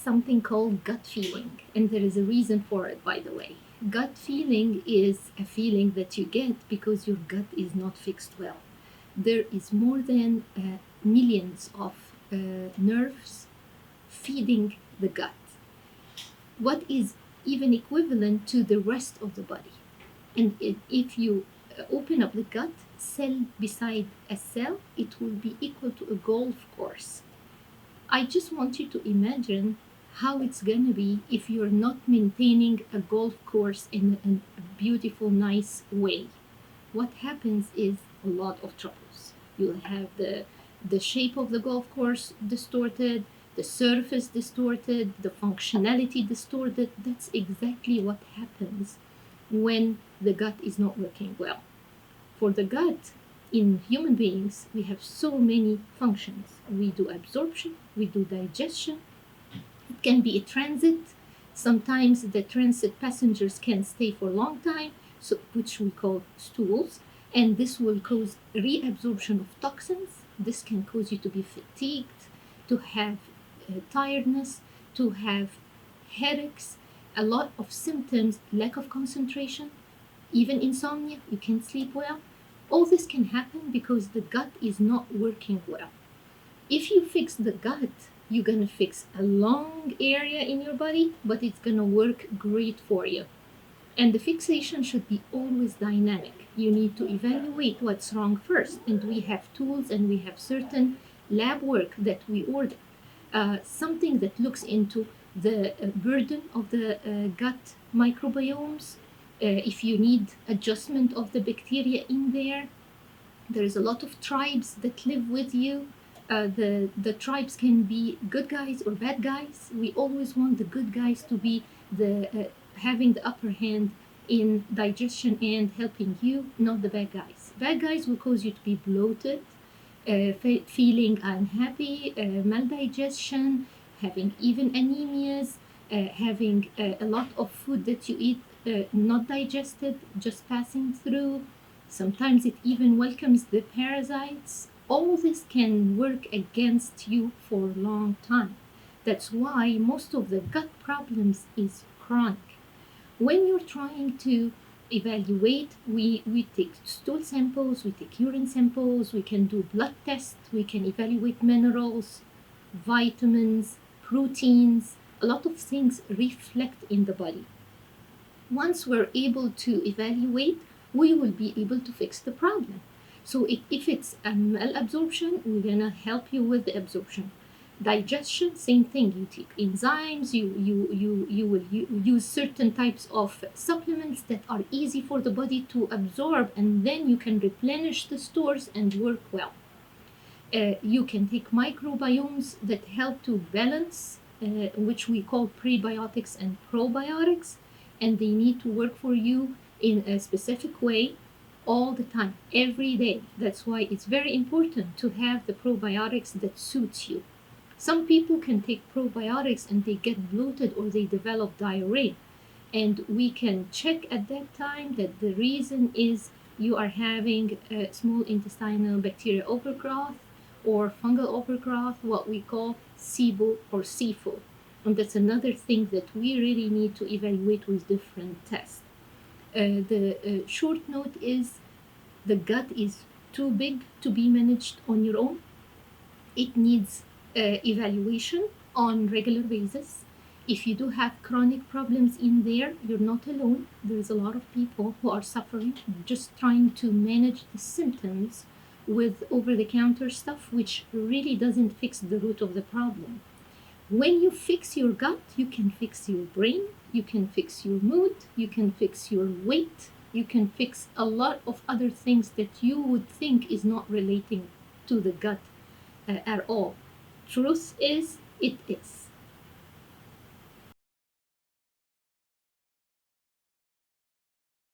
something called gut feeling, and there is a reason for it, by the way. Gut feeling is a feeling that you get because your gut is not fixed well. There is more than millions of nerves feeding the gut, what is even equivalent to the rest of the body. And if you open up the gut, cell beside a cell, it will be equal to a golf course. I just want you to imagine how it's going to be if you're not maintaining a golf course in a beautiful, nice way. What happens is a lot of troubles. You'll have the shape of the golf course distorted, the surface distorted, the functionality distorted. That's exactly what happens when the gut is not working well. For the gut, in human beings, we have so many functions. We do absorption, we do digestion. It can be a transit. Sometimes the transit passengers can stay for a long time, so, which we call stools, and this will cause reabsorption of toxins. This can cause you to be fatigued, to have tiredness, to have headaches, a lot of symptoms, lack of concentration, even insomnia. You can't sleep well. All this can happen because the gut is not working well. If you fix the gut, you're going to fix a long area in your body, but it's going to work great for you. And the fixation should be always dynamic. You need to evaluate what's wrong first. And we have tools and we have certain lab work that we order. Something that looks into the burden of the gut microbiomes. If you need adjustment of the bacteria in there, there is a lot of tribes that live with you. The tribes can be good guys or bad guys. We always want the good guys to be the having the upper hand in digestion and helping you, not the bad guys. Bad guys will cause you to be bloated, feeling unhappy, maldigestion, having even anemias, having a lot of food that you eat not digested, just passing through. Sometimes it even welcomes the parasites. All this can work against you for a long time. That's why most of the gut problems is chronic. When you're trying to evaluate, we take stool samples, we take urine samples, we can do blood tests, we can evaluate minerals, vitamins, proteins, a lot of things reflect in the body. Once we're able to evaluate, we will be able to fix the problem. So if it's a malabsorption, we're gonna help you with the absorption. Digestion, same thing. You take enzymes, you will use certain types of supplements that are easy for the body to absorb, and then you can replenish the stores and work well. You can take microbiomes that help to balance, which we call prebiotics and probiotics, and they need to work for you in a specific way all the time, every day. That's why it's very important to have the probiotics that suits you. Some people can take probiotics and they get bloated or they develop diarrhea. And we can check at that time that the reason is you are having a small intestinal bacterial overgrowth or fungal overgrowth, what we call SIBO or SIFO. And that's another thing that we really need to evaluate with different tests. The short note is the gut is too big to be managed on your own. It needs evaluation on regular basis. If you do have chronic problems in there, you're not alone. There's a lot of people who are suffering, just trying to manage the symptoms with over-the-counter stuff, which really doesn't fix the root of the problem. When you fix your gut, you can fix your brain, you can fix your mood, you can fix your weight, you can fix a lot of other things that you would think is not relating to the gut at all. Truth is, it is.